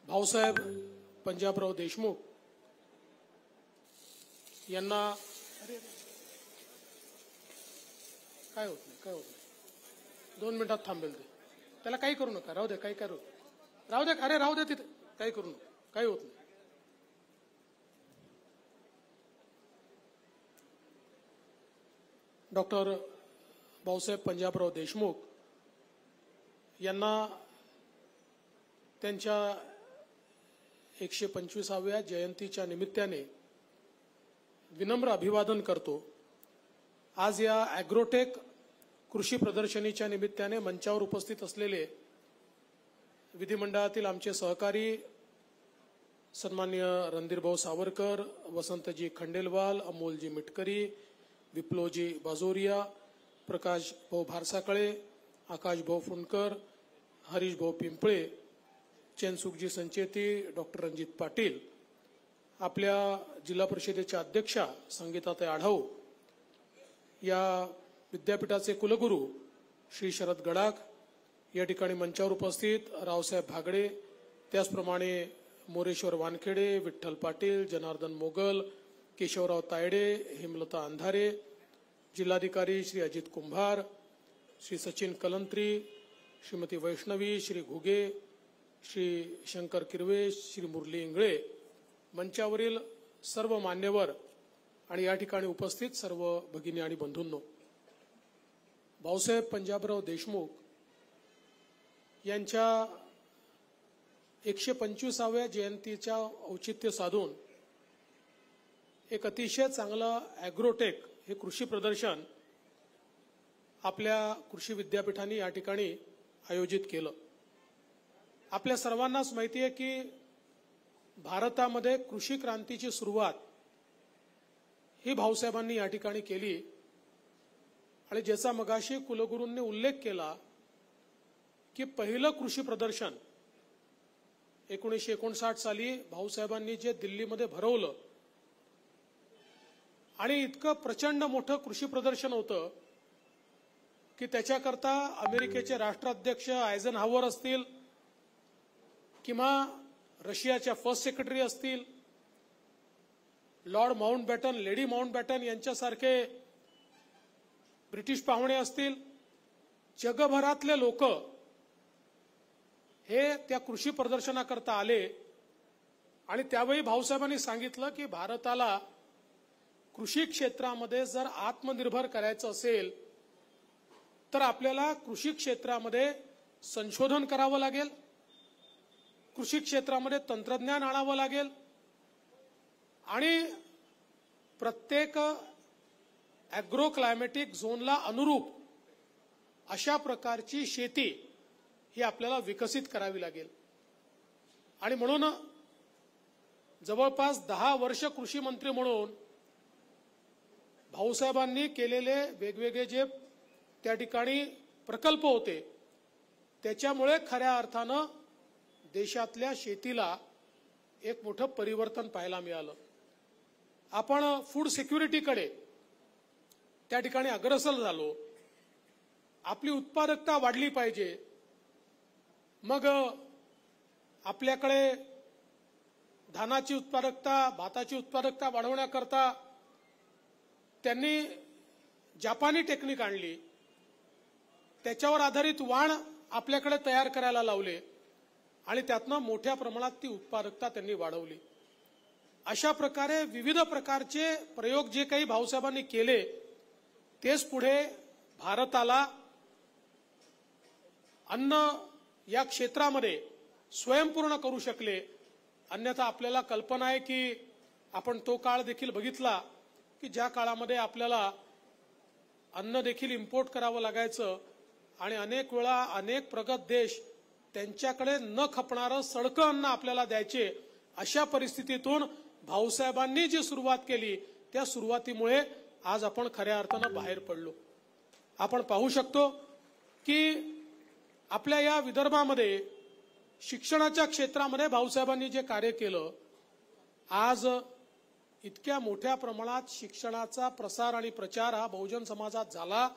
भाऊसाहेब पंजाबराव देशमुख यांना काय होत नाही 2 मिनिटात थांबेल ते. त्याला काही करू नका, राहू दे, काही करू राहू दे, अरे राहू दे तिथे, काही करू नका, काही होत नाही. डॉक्टर भाऊसाहेब पंजाबराव देशमुख यांना त्यांच्या 125व्या जयंतीच्या निमित्ताने विनम्र अभिवादन करतो. आज या ॲग्रोटेक कृषी प्रदर्शनीच्या निमित्ताने मंचावर उपस्थित असलेले विधिमंडळातील आमचे सहकारी सन्माननीय रणधीरभाऊ सावरकर, वसंतजी खंडेलवाल, अमोलजी मिटकरी, विप्लोजी बाजोरिया, प्रकाशभाऊ भारसाकळे, आकाशभाऊ फुंडकर, हरीशभाऊ पिंपळे, चेनसुखजी संचेती, डॉक्टर रणजित पाटील, आपल्या जिल्हा परिषदेच्या अध्यक्षा संगीताताई आढाव, या विद्यापीठाचे कुलगुरू श्री शरद गडाख, या ठिकाणी मंचावर उपस्थित रावसाहेब भागडे, त्याचप्रमाणे मोरेश्वर वानखेडे, विठ्ठल पाटील, जनार्दन मोगल, केशवराव तायडे, हेमलता अंधारे, जिल्हाधिकारी श्री अजित कुंभार, श्री सचिन कलंत्री, श्रीमती वैष्णवी, श्री घुगे, श्री शंकर किरवे, श्री मुरली इंगळे, मंचावरील सर्व मान्यवर आणि या ठिकाणी उपस्थित सर्व भगिनी आणि बंधूंनो, भाऊसाहेब पंजाबराव देशमुख यांच्या 125व्या जयंतीच्या औचित्य साधून एक अतिशय चांगलं ॲग्रोटेक हे कृषी प्रदर्शन आपल्या कृषी विद्यापीठाने या ठिकाणी आयोजित केलं. आपल्या सर्वांनाच माहिती आहे की भारतामध्ये कृषी क्रांतीची सुरुवात ही भाऊसाहेबांनी या ठिकाणी केली आणि ज्याचा मगाशी कुलगुरूंनी उल्लेख केला की पहिलं कृषी प्रदर्शन 1959 साली भाऊसाहेबांनी जे दिल्लीमध्ये भरवलं आणि इतकं प्रचंड मोठं कृषी प्रदर्शन होतं की त्याच्याकरता अमेरिकेचे राष्ट्राध्यक्ष आयझनहावर असतील किंवा रशियाच्या फर्स्ट सेक्रेटरी असतील, लॉर्ड माउंटबॅटन, लेडी माउंटबॅटन यांच्यासारखे ब्रिटिश पाहुणे असतील, जगभरातले लोक हे त्या कृषी प्रदर्शनाकरता आले आणि त्यावेळी भाऊसाहेबांनी सांगितलं की भारताला कृषी क्षेत्रामध्ये जर आत्मनिर्भर करायचं असेल तर आपल्याला कृषी क्षेत्रामध्ये संशोधन करावं लागेल, कृषी क्षेत्रामध्ये तंत्रज्ञान आणावं लागेल आणि प्रत्येक ॲग्रो क्लायमॅटिक झोनला अनुरूप अशा प्रकारची शेती ही आपल्याला विकसित करावी लागेल. आणि म्हणून जवळपास 10 वर्ष कृषी मंत्री म्हणून भाऊसाहेबांनी केलेले वेगवेगळे जे त्या ठिकाणी प्रकल्प होते त्याच्यामुळे खऱ्या अर्थानं देशातल्या शेतीला एक मोठं परिवर्तन पाहायला मिळालं. आपण फूड सिक्युरिटीकडे त्या ठिकाणी अग्रेसर झालो, आपली उत्पादकता वाढली पाहिजे. मग आपल्याकडे धानाची उत्पादकता, भाताची उत्पादकता वाढवण्याकरता त्यांनी जापानी टेक्निक आणली, त्याच्यावर आधारित वाण आपल्याकडे तयार करायला लावले आणि त्यातनं मोठ्या प्रमाणात ती उत्पादकता त्यांनी वाढवली. अशा प्रकारे विविध प्रकारचे प्रयोग जे काही भाऊसाहेबांनी केले तेच पुढे भारताला अन्न या क्षेत्रामध्ये स्वयंपूर्ण करू शकले. अन्यथा आपल्याला कल्पना आहे की आपण तो काळ देखील बघितला की ज्या काळामध्ये आपल्याला अन्न देखील इम्पोर्ट करावं लागायचं आणि अनेक वेळा अनेक प्रगत देश त्यांच्याकडे न खपणारं सडकं अन्न आपल्याला द्यायचे. अशा परिस्थितीतून भाऊसाहेबांनी जी सुरुवात केली त्या सुरुवातीमुळे आज आपण खऱ्या अर्थानं बाहेर पडलो. आपण पाहू शकतो की आपल्या या विदर्भामध्ये शिक्षणाच्या क्षेत्रामध्ये भाऊसाहेबांनी जे कार्य केलं, आज इतक्या मोठ्या प्रमाणात शिक्षणाचा प्रसार आणि प्रचार हा बहुजन समाजात झाला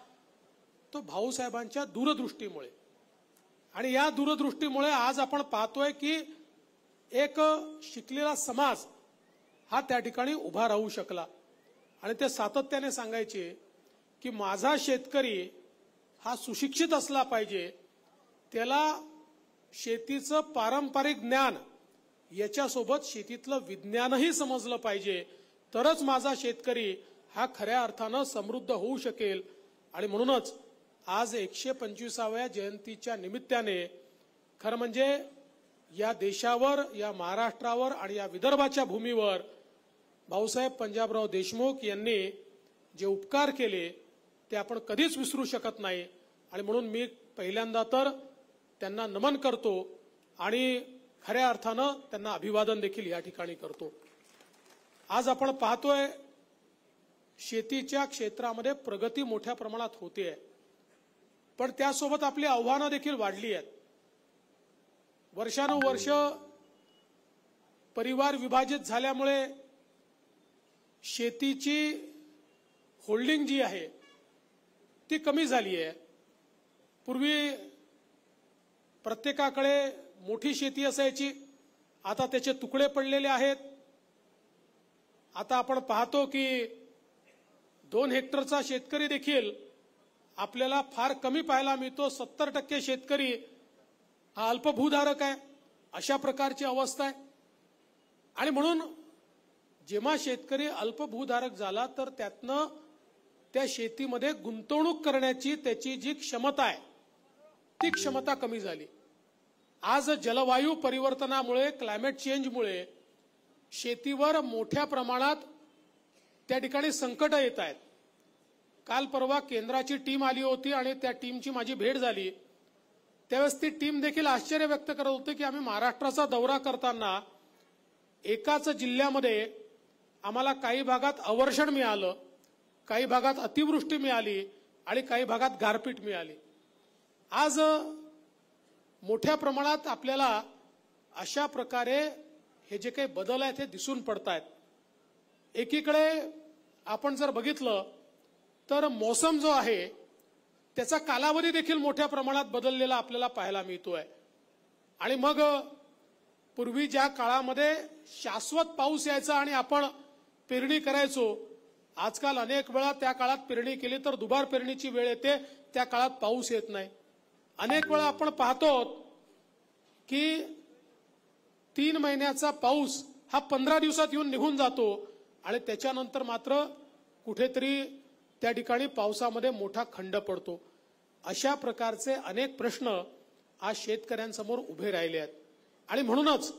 तो भाऊसाहेबांच्या दूरदृष्टीमुळे. आणि या दूरदृष्टीमुळे आज आपण पाहतोय की एक शिकलेला समाज हा त्या ठिकाणी उभा राहू शकला। आणि ते सातत्याने सांगायचे की माझा शेतकरी हा सुशिक्षित असला पाहिजे, त्याला शेतीचं पारंपरिक ज्ञान याच्यासोबत शेतीतलं विज्ञानही समजलं पाहिजे, तरच माझा शेतकरी हा खऱ्या अर्थानं समृद्ध होऊ शकेल। आणि म्हणूनच आज 125व्या जयंतीच्या निमित्ताने खरं म्हणजे या देशावर, या महाराष्ट्रावर आणि या विदर्भाच्या भूमीवर भाऊसाहेब पंजाबराव देशमुख यांनी जे उपकार केले ते आपण कधीच विसरू शकत नाही। आणि म्हणून मी पहिल्यांदा तर त्यांना नमन करतो आणि खऱ्या अर्थानं त्यांना अभिवादन देखील या ठिकाणी करतो। आज आपण पाहतोय शेतीच्या क्षेत्रामध्ये प्रगती मोठ्या प्रमाणात होते, पण त्यासोबत आपली आव्हानं देखील वाढली आहेत। वर्षानुवर्ष परिवार विभाजित झाल्यामुळे शेतीची होल्डिंग जी आहे ती कमी झाली आहे। पूर्वी प्रत्येकाकडे मोठी शेती असायची, आता त्याचे तुकडे पडलेले आहेत। आता आपण पाहतो की 2 हेक्टरचा शेतकरी देखील आपल्याला फार कमी पाहायला मिळतो। 70% शेतकरी हा अल्पभूधारक आहे, अशा प्रकारची अवस्था आहे। आणि म्हणून जेव्हा शेतकरी अल्पभूधारक झाला तर त्यातनं त्या शेतीमध्ये गुंतवणूक करण्याची त्याची जी क्षमता आहे ती क्षमता कमी झाली। आज जलवायू परिवर्तनामुळे, क्लायमेट चेंजमुळे शेतीवर मोठ्या प्रमाणात त्या ठिकाणी संकट येत आहेत। काल परवा केंद्राची टीम आली होती आणि त्या टीमची माझी भेट झाली। त्यावेळेस ती टीम देखील आश्चर्य व्यक्त करत होती की आम्ही महाराष्ट्राचा दौरा करताना एकाच जिल्ह्यामध्ये आम्हाला काही भागात अवर्षण मिळालं, काही भागात अतिवृष्टी मिळाली आणि काही भागात गारपीट मिळाली। आज मोठ्या प्रमाणात आपल्याला अशा प्रकारे हे जे काही बदल आहेत हे दिसून पडतायत। एकीकडे आपण जर बघितलं तर मौसम जो आहे त्याचा कालावधी देखील मोठ्या प्रमाणात बदललेला आपल्याला पाहायला मिळतोय। आणि मग पूर्वी ज्या काळामध्ये शाश्वत पाऊस यायचा आणि आपण पेरणी करायचो, आजकाल अनेक वेळा त्या काळात पेरणी केली तर दुबार पेरणीची वेळ येते, त्या काळात पाऊस येत नाही। अनेक वेळा आपण पाहतो की 3 महिन्याचा पाऊस हा 15 दिवसात येऊन निघून जातो आणि त्याच्यानंतर मात्र कुठेतरी त्या ठिकाणी पावसामध्ये मोठा खंड पडतो। अशा प्रकारचे अनेक प्रश्न आज शेतकऱ्यांसमोर उभे राहिले आहेत। आणि म्हणूनच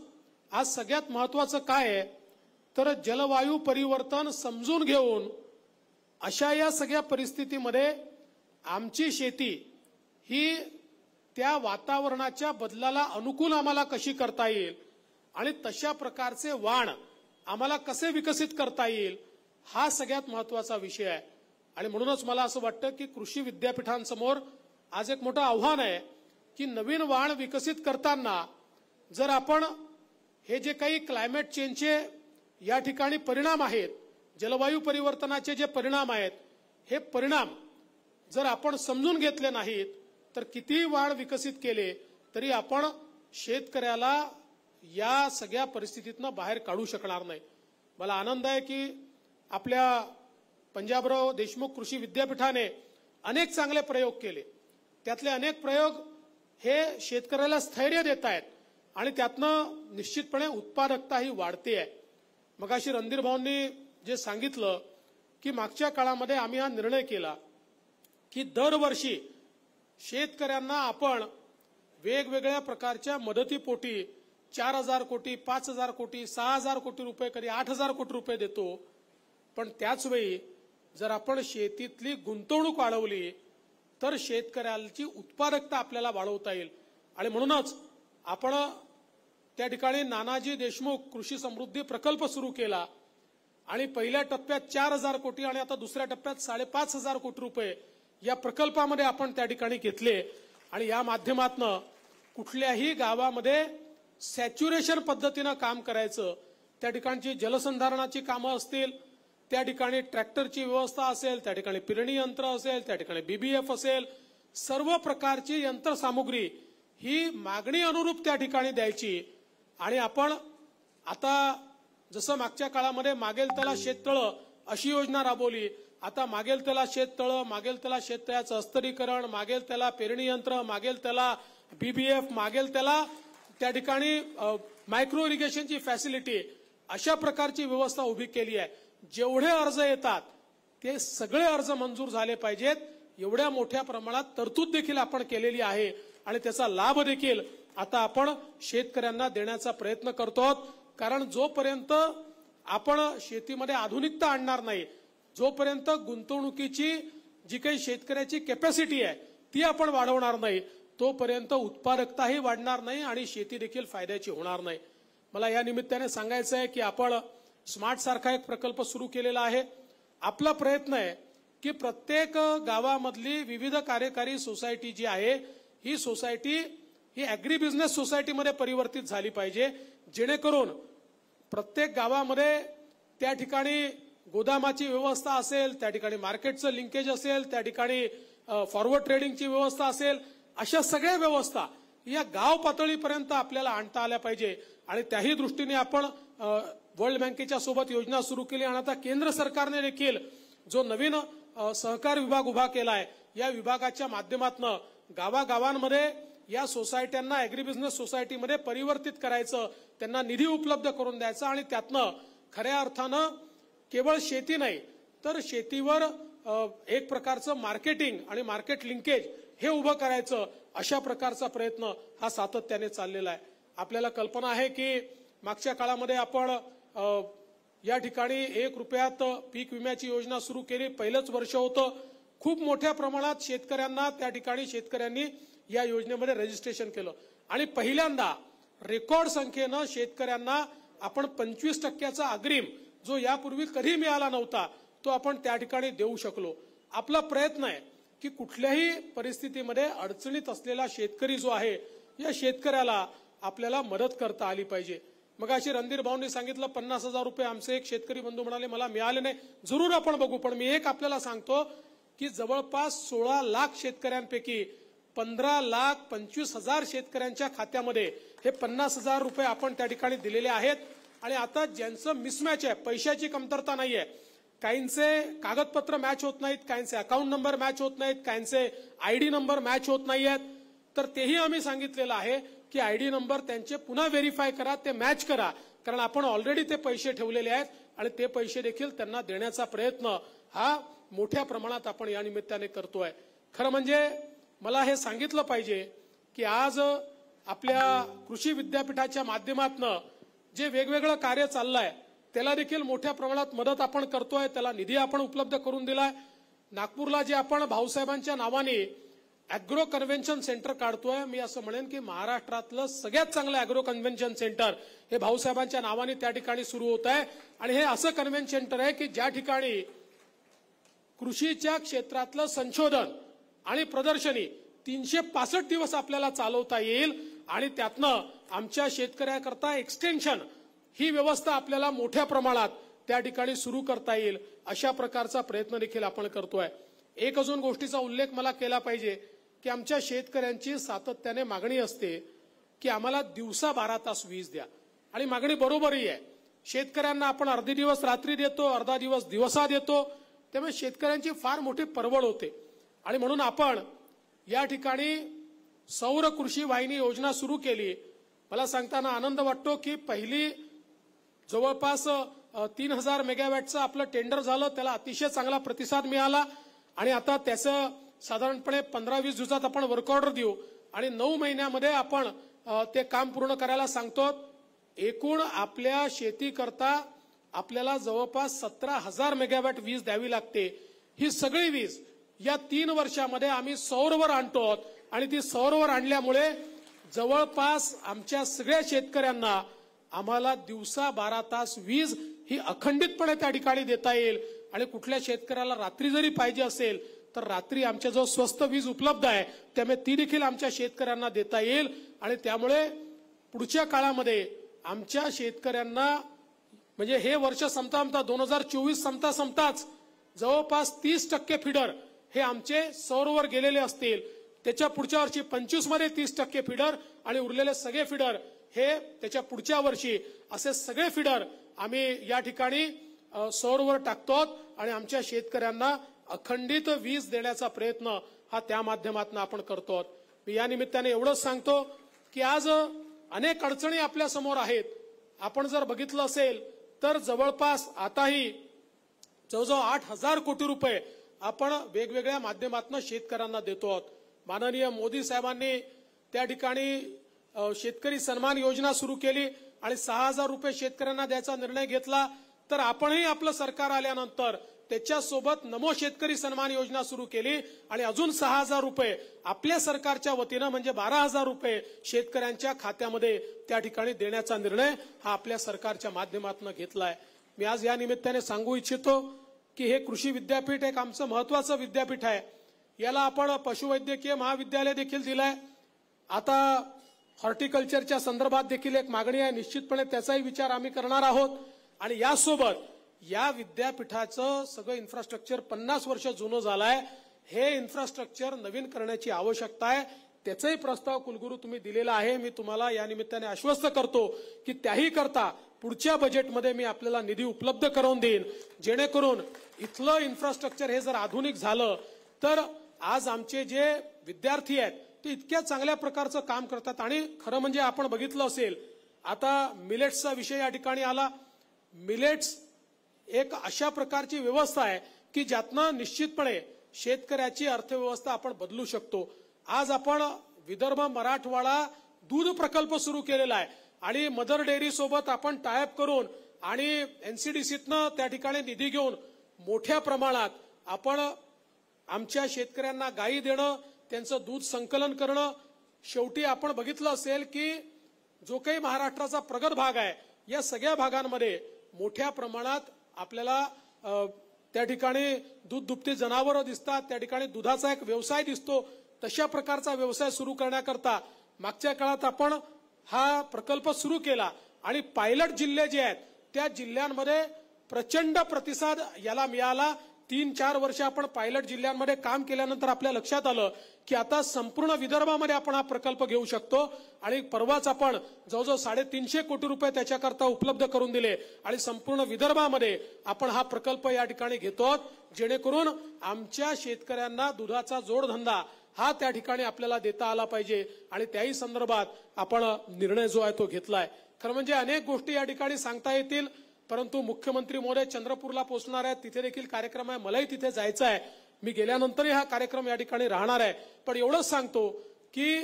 आज सगळ्यात महत्त्वाचं काय आहे तर जलवायू परिवर्तन समजून घेऊन अशा या सगळ्या परिस्थितीमध्ये आमची शेती ही त्या वातावरणाच्या बदलाला अनुकूल आम्हाला कशी करता येईल आणि तशा प्रकारचे वाण आम्हाला कसे विकसित करता येईल, हा सगळ्यात महत्त्वाचा विषय आहे। आणि म्हणूनच मला असं वाटतं की कृषी विद्यापीठांसमोर आज एक मोठं आव्हान आहे की नवीन वाण विकसित करताना जर आपण हे जे काही क्लायमेट चेंजचे या ठिकाणी परिणाम आहेत, जलवायू परिवर्तनाचे जे परिणाम आहेत, हे परिणाम जर आपण समजून घेतले नाहीत तर कितीही वाण विकसित केले तरी आपण शेतकऱ्याला या सगळ्या परिस्थितीतनं बाहेर काढू शकणार नाही। मला आनंद आहे की आपल्या पंजाबराव देशमुख कृषी विद्यापीठाने अनेक चांगले प्रयोग केले। त्यातले अनेक प्रयोग हे शेतकऱ्याला स्थैर्य देत आहेत आणि त्यातनं निश्चितपणे उत्पादकता ही वाढते आहे। मगाशी रणधीर भाऊंनी जे सांगितलं की मागच्या काळामध्ये आम्ही हा निर्णय केला की दरवर्षी शेतकऱ्यांना आपण वेगवेगळ्या प्रकारच्या मदतीपोटी 4000 कोटी, 5000 कोटी, 6000 कोटी रुपये, कधी 8000 कोटी रुपये देतो। पण त्याच वेळी जर आपण शेतीतली गुंतवणूक वाढवली तर शेतकऱ्याची उत्पादकता आपल्याला वाढवता येईल। आणि म्हणूनच आपण त्या ठिकाणी नानाजी देशमुख कृषी समृद्धी प्रकल्प सुरू केला आणि पहिल्या टप्प्यात 4000 कोटी आणि आता दुसऱ्या टप्प्यात 5500 कोटी रुपये या प्रकल्पामध्ये आपण त्या ठिकाणी घेतले। आणि या माध्यमातून कुठल्याही गावामध्ये सॅच्युरेशन पद्धतीनं काम करायचं, त्या ठिकाणची जलसंधारणाची कामं असतील, त्या ठिकाणी ट्रॅक्टरची व्यवस्था असेल, त्या ठिकाणी पेरणी यंत्र असेल, त्या ठिकाणी बीबीएफ असेल, सर्व प्रकारची यंत्रसामुग्री ही मागणी अनुरूप त्या ठिकाणी द्यायची आणि आपण आता जसं मागच्या काळामध्ये मागेल त्याला शेततळं अशी योजना राबवली, आता मागेल त्याला शेततळं, मागेल त्याला शेततळ्याचं अस्तरीकरण, मागेल त्याला पेरणी यंत्र, मागेल त्याला BBF, मागेल त्याला त्या ठिकाणी मायक्रो इरिगेशनची फॅसिलिटी, अशा प्रकारची व्यवस्था उभी केली आहे. जेवढे अर्ज येतात ते सगळे अर्ज मंजूर झाले पाहिजेत, एवढ्या मोठ्या प्रमाणात तरतूद देखील आपण केलेली आहे आणि त्याचा लाभ देखील आता आपण शेतकऱ्यांना देण्याचा प्रयत्न करतो. कारण जोपर्यंत आपण शेतीमध्ये आधुनिकता आणणार नाही, जोपर्यंत गुंतवणुकीची जी काही शेतकऱ्याची कॅपॅसिटी आहे ती आपण वाढवणार नाही, तोपर्यंत उत्पादकताही वाढणार नाही आणि शेती देखील फायद्याची होणार नाही. मला या निमित्ताने सांगायचं आहे की आपण स्मार्ट सारखा एक प्रकल्प सुरू केलेला आहे. आपला प्रयत्न आहे की प्रत्येक गावामधली विविध कार्यकारी सोसायटी जी आहे ही सोसायटी ही ऍग्री बिझनेस सोसायटीमध्ये परिवर्तित झाली पाहिजे, जेणेकरून प्रत्येक गावामध्ये त्या ठिकाणी गोदामाची व्यवस्था असेल, त्या ठिकाणी मार्केटचं लिंकेज असेल, त्या ठिकाणी फॉरवर्ड ट्रेडिंगची व्यवस्था असेल, अशा सगळ्या व्यवस्था या गाव पातळीपर्यंत आपल्याला आणता आल्या पाहिजे. आणि त्याही दृष्टीने आपण वर्ल्ड बँकेच्या सोबत योजना सुरू केली आणि आता केंद्र सरकारने देखील जो नवीन सहकार विभाग उभा केला आहे, या विभागाच्या माध्यमातून गावागावांमध्ये या सोसायट्यांना ऍग्री बिझनेस सोसायटीमध्ये परिवर्तित करायचं, त्यांना निधी उपलब्ध करून द्यायचा आणि त्यातनं खऱ्या अर्थानं केवळ शेती नाही तर शेतीवर एक प्रकारचं मार्केटिंग आणि मार्केट लिंकेज हे उभं करायचं, अशा प्रकारचा प्रयत्न हा सातत्याने चाललेला आहे. आपल्याला कल्पना आहे की मागच्या काळामध्ये आपण या ठिकाणी 1 रुपयात पीक विम्याची योजना सुरू केली. पहिलंच वर्ष होतं. खूप मोठ्या प्रमाणात शेतकऱ्यांना त्या ठिकाणी शेतकऱ्यांनी या योजनेमध्ये रजिस्ट्रेशन केलं आणि पहिल्यांदा रेकॉर्ड संख्येनं शेतकऱ्यांना आपण 25% अग्रिम जो यापूर्वी कधी मिळाला नव्हता तो आपण त्या ठिकाणी देऊ शकलो. आपला प्रयत्न आहे की कुठल्याही परिस्थितीमध्ये अडचणीत असलेला शेतकरी जो आहे या शेतकऱ्याला आपल्याला मदत करता आली पाहिजे. मग अशी रणधीर भाऊंनी सांगितलं 50,000 रुपये आमचे एक शेतकरी बंधू म्हणाले मला मिळाले नाही. जरूर आपण बघू, पण मी एक आपल्याला सांगतो की जवळपास 16 लाख शेतकऱ्यांपैकी 15,25,000 शेतकऱ्यांच्या खात्यामध्ये हे 50,000 रुपये आपण त्या ठिकाणी दिलेले आहेत. आणि आता ज्यांचं मिसमॅच आहे, पैशाची कमतरता नाहीये, काहींचे कागदपत्र मॅच होत नाहीत, काहींचे अकाउंट नंबर मॅच होत नाहीत, काहींचे आयडी नंबर मॅच होत नाहीयेत, तर तेही आम्ही सांगितलेलं आहे की आयडी नंबर त्यांचे पुन्हा व्हेरीफाय करा, ते मॅच करा, कारण आपण ऑलरेडी ते पैसे ठेवलेले आहेत आणि ते पैसे देखील त्यांना देण्याचा प्रयत्न हा मोठ्या प्रमाणात आपण या निमित्ताने करतोय. खरं म्हणजे मला हे सांगितलं पाहिजे की आज आपल्या कृषी विद्यापीठाच्या माध्यमातून जे वेगवेगळं कार्य चाललंय त्याला देखील मोठ्या प्रमाणात मदत आपण करतोय, त्याला निधी आपण उपलब्ध करून दिलाय. नागपूरला जे आपण भाऊसाहेबांच्या नावाने अॅग्रो कन्व्हेन्शन सेंटर काढतोय, मी असं म्हणेन की महाराष्ट्रातलं सगळ्यात चांगलं अॅग्रो कन्व्हेन्शन सेंटर हे भाऊसाहेबांच्या नावाने त्या ठिकाणी सुरू होत आहे. आणि हे असं कन्व्हेन्शन सेंटर आहे की ज्या ठिकाणी कृषीच्या क्षेत्रातलं संशोधन आणि प्रदर्शनी 365 दिवस आपल्याला चालवता येईल आणि त्यातनं आमच्या शेतकऱ्याकरता एक्सटेन्शन ही व्यवस्था आपल्याला मोठ्या प्रमाणात त्या ठिकाणी सुरू करता येईल, अशा प्रकारचा प्रयत्न देखील आपण करतोय. एक अजून गोष्टीचा उल्लेख मला केला पाहिजे की आमच्या शेतकऱ्यांची सातत्याने मागणी असते की आम्हाला दिवसा 12 तास वीज द्या, आणि मागणी बरोबरही आहे. शेतकऱ्यांना आपण अर्धे दिवस रात्री देतो, अर्धा दिवस दिवसा देतो, त्यामुळे शेतकऱ्यांची फार मोठी परवड होते. आणि म्हणून आपण या ठिकाणी सौर कृषी वाहिनी योजना सुरू केली. मला सांगताना आनंद वाटतो की पहिली जवळपास 3,000 मेगावॅटचं आपलं टेंडर झालं, त्याला अतिशय चांगला प्रतिसाद मिळाला आणि आता त्याचं साधारणपणे 15-20 दिवसात आपण वर्क ऑर्डर देऊ आणि 9 महिन्यामध्ये आपण ते काम पूर्ण करायला सांगतो. एकूण आपल्या शेतीकरता आपल्याला जवळपास 17,000 मेगावॅट वीज द्यावी लागते. ही सगळी वीज या 3 वर्षामध्ये आम्ही सौरवर आणतो आणि ती सौरवर आणल्यामुळे जवळपास आमच्या सगळ्या शेतकऱ्यांना आम्हाला दिवसा 12 तास वीज ही अखंडितपणे त्या ठिकाणी देता येईल. आणि कुठल्या शेतकऱ्याला रात्री जरी पाहिजे असेल तर रात्री आमच्याजवळ स्वस्त वीज उपलब्ध आहे, त्यामुळे ती देखील आमच्या शेतकऱ्यांना देता येईल. आणि त्यामुळे पुढच्या काळामध्ये आमच्या शेतकऱ्यांना म्हणजे हे वर्ष संपता 2024 संपताच जवळपास 30% फीडर हे आमचे सौरवर गेलेले असतील. त्याच्या पुढच्या वर्षी 25 मध्ये 30% फीडर आणि उरलेले सगळे फीडर हे त्याच्या पुढच्या वर्षी असे सगळे फीडर आम्ही या ठिकाणी सौरवर टाकतो आणि आमच्या शेतकऱ्यांना अखंडित वीज देण्याचा प्रयत्न हा त्या माध्यमातून आपण करतो। मी या निमित्ताने एवढंच सांगतो की आज अनेक अडचणी आपल्या समोर आहेत। आपण जर बघितलं असेल तर जवळपास आताही जवळजवळ 8,000 कोटी रुपये आपण वेगवेगळ्या माध्यमातून शेतकऱ्यांना देतो आहोत। माननीय मोदी साहेबांनी त्या ठिकाणी शेतकरी सन्मान योजना सुरू केली आणि 6,000 रुपये शेतकऱ्यांना द्यायचा निर्णय घेतला। तर आपणही आपलं सरकार आल्यानंतर त्याच्यासोबत नमो शेतकरी सन्मान योजना सुरू केली आणि अजून 6,000 रुपये आपल्या सरकारच्या वतीनं म्हणजे 12,000 रुपये शेतकऱ्यांच्या खात्यामध्ये त्या ठिकाणी देण्याचा निर्णय हा आपल्या सरकारच्या माध्यमातून घेतलाय। मी आज या निमित्ताने सांगू इच्छितो की हे कृषी विद्यापीठ एक आमचं महत्वाचं विद्यापीठ आहे। याला आपण पशुवैद्यकीय महाविद्यालय देखील दिलाय। आता हॉर्टिकल्चरच्या संदर्भात देखील एक मागणी आहे, निश्चितपणे त्याचाही विचार आम्ही करणार आहोत। आणि यासोबत या विद्यापीठाचं सगळं इन्फ्रास्ट्रक्चर 50 वर्ष जुनं झालंय, हे इन्फ्रास्ट्रक्चर नवीन करण्याची आवश्यकता आहे। त्याचाही प्रस्ताव कुलगुरू तुम्ही दिलेला आहे। मी तुम्हाला या निमित्ताने आश्वस्त करतो की त्याही करता पुढच्या बजेटमध्ये मी आपल्याला निधी उपलब्ध करून देईन, जेणेकरून इथलं इन्फ्रास्ट्रक्चर हे जर आधुनिक झालं तर आज आमचे जे विद्यार्थी आहेत ते इतक्या चांगल्या प्रकारचं काम करतात। आणि खरं म्हणजे आपण बघितलं असेल आता मिलेट्सचा विषय या ठिकाणी आला। मिलेट्स एक अशा प्रकारची व्यवस्था आहे की ज्यातनं निश्चितपणे शेतकऱ्याची अर्थव्यवस्था आपण बदलू शकतो। आज आपण विदर्भ मराठवाडा दूध प्रकल्प सुरू केलेला आहे आणि मदर डेअरी सोबत आपण टायअप करून आणि एनसीडीसीतनं त्या ठिकाणी निधी घेऊन मोठ्या प्रमाणात आपण आमच्या शेतकऱ्यांना गायी देणं, त्यांचं दूध संकलन करणं। शेवटी आपण बघितलं असेल की जो काही महाराष्ट्राचा प्रगत भाग आहे या सगळ्या भागांमध्ये मोठ्या प्रमाणात आपल्याला त्या ठिकाणी दूध दुभती जनावरं दिसतात, त्या ठिकाणी दुधाचा एक व्यवसाय दिसतो। तशा प्रकारचा व्यवसाय सुरू करण्याकरता मागच्या काळात आपण हा प्रकल्प सुरू केला आणि पायलट जिल्हे जे आहेत त्या जिल्ह्यांमध्ये प्रचंड प्रतिसाद याला मिळाला। 3-4 वर्ष आपण पायलट जिल्ह्यांमध्ये काम केल्यानंतर आपल्या लक्षात आलं की आता संपूर्ण विदर्भामध्ये आपण हा प्रकल्प घेऊ शकतो आणि परवाच आपण जवळजवळ 350 कोटी रुपये त्याच्याकरता उपलब्ध करून दिले आणि संपूर्ण विदर्भामध्ये आपण हा प्रकल्प या ठिकाणी घेतो, जेणेकरून आमच्या शेतकऱ्यांना दुधाचा जोडधंदा हा त्या ठिकाणी आपल्याला देता आला पाहिजे आणि त्याही संदर्भात आपण निर्णय जो आहे तो घेतलाय। खरं म्हणजे अनेक गोष्टी या ठिकाणी सांगता येतील, परंतु मुख्यमंत्री महोदय चंद्रपूरला पोहोचणार आहेत, तिथे देखील कार्यक्रम आहे, मलाही तिथे जायचं आहे। मी गेल्यानंतरही हा कार्यक्रम या ठिकाणी राहणार आहे। पण एवढंच सांगतो की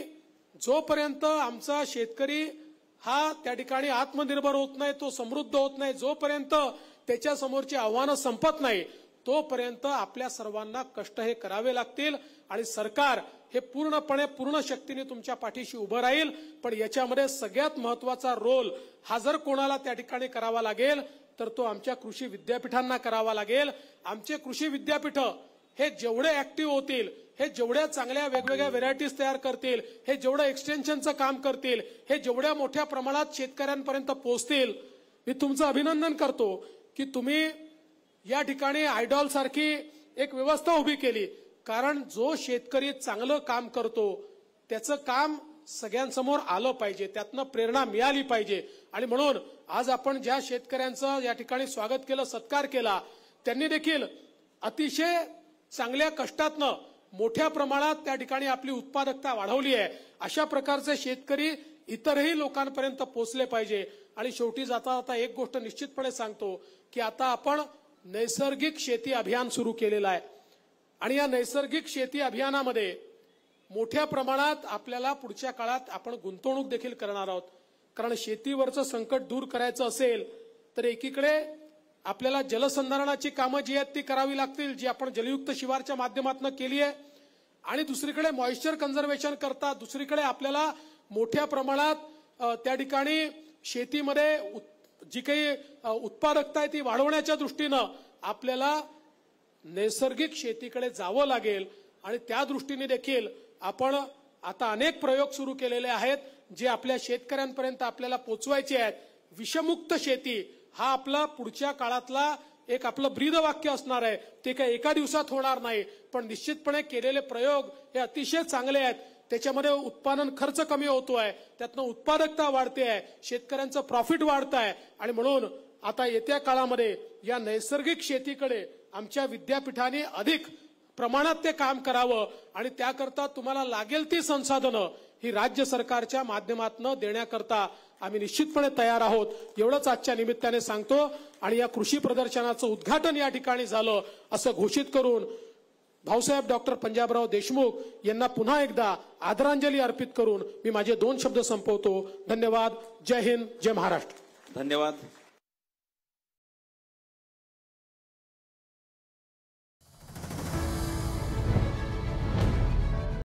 जोपर्यंत आमचा शेतकरी हा त्या ठिकाणी आत्मनिर्भर होत नाही, तो समृद्ध होत नाही, जोपर्यंत त्याच्या समोरची आव्हानं संपत नाही, तोपर्यंत आपल्या सर्वांना कष्ट हे करावे लागतील आणि सरकार हे पूर्ण शक्तीने तुमच्या पाठीशी उभं राहील। पण याच्यामध्ये सगळ्यात महत्वाचा रोल हा जर कोणाला त्या ठिकाणी करावा लागेल तर तो आमच्या कृषी विद्यापीठांना करावा लागेल। आमचे कृषी विद्यापीठ हे जेवढे ऍक्टिव्ह होतील, हे जेवढ्या चांगल्या वेगवेगळ्या व्हेरायटीज तयार करतील, हे जेवढं एक्सटेन्शनचं काम करतील, हे जेवढ्या मोठ्या प्रमाणात शेतकऱ्यांपर्यंत पोहोचतील, मी तुमचं अभिनंदन करतो की तुम्ही या ठिकाणी आयडॉल सारखी एक व्यवस्था उभी केली। कारण जो शेतकरी चांगलं काम करतो त्याचं काम सगळ्यांसमोर आलं पाहिजे, त्यातनं प्रेरणा मिळाली पाहिजे। आणि म्हणून आज आपण ज्या शेतकऱ्यांचं या ठिकाणी स्वागत केलं, सत्कार केला, त्यांनी देखील अतिशय चांगल्या कष्टातनं मोठ्या प्रमाणात त्या ठिकाणी आपली उत्पादकता वाढवली आहे। अशा प्रकारचे शेतकरी इतरही लोकांपर्यंत पोहोचले पाहिजे। आणि शेवटी जाता जाता एक गोष्ट निश्चितपणे सांगतो की आता आपण नैसर्गिक शेती अभियान सुरू केलेलं आहे आणि या नैसर्गिक शेती अभियानामध्ये मोठ्या प्रमाणात आपल्याला पुढच्या काळात आपण गुंतवणूक देखील करणार आहोत। कारण शेतीवरचं संकट दूर करायचं असेल तर एकीकडे आपल्याला जलसंधारणाची कामं जी आहेत ती करावी लागतील, जी आपण जलयुक्त शिवारच्या माध्यमातून केली आहे, आणि दुसरीकडे मॉइश्चर कन्झर्वेशन करता दुसरीकडे आपल्याला मोठ्या प्रमाणात त्या ठिकाणी शेतीमध्ये जी काही उत्पादकता आहे ती वाढवण्याच्या दृष्टीनं आपल्याला नैसर्गिक शेतीकडे जावं लागेल। आणि त्या दृष्टीने देखील आपण आता अनेक प्रयोग सुरू केलेले आहेत जे आपल्या शेतकऱ्यांपर्यंत आपल्याला पोहोचवायचे आहेत। विषमुक्त शेती हा आपला पुढच्या काळातला एक आपलं ब्रीदवाक्य असणार आहे। ते काही एका दिवसात होणार नाही, पण निश्चितपणे केलेले प्रयोग हे अतिशय चांगले आहेत। त्याच्यामध्ये उत्पादन खर्च कमी होतोय, त्यातनं उत्पादकता वाढते आहे, शेतकऱ्यांचं प्रॉफिट वाढत आहे आणि म्हणून आता येत्या काळामध्ये या नैसर्गिक शेतीकडे आमच्या विद्यापीठाने अधिक प्रमाणात ते काम करावं आणि त्याकरता तुम्हाला लागेल ती संसाधनं ही राज्य सरकारच्या माध्यमातून देण्याकरता आम्ही निश्चितपणे तयार आहोत एवढंच आजच्या निमित्ताने सांगतो आणि या कृषी प्रदर्शनाचं उद्घाटन या ठिकाणी झालं असं घोषित करून भाऊसाहेब डॉक्टर पंजाबराव देशमुख यांना पुन्हा एकदा आदरांजली अर्पित करून मी माझे 2 शब्द संपवतो. धन्यवाद. जय हिंद, जय महाराष्ट्र. धन्यवाद.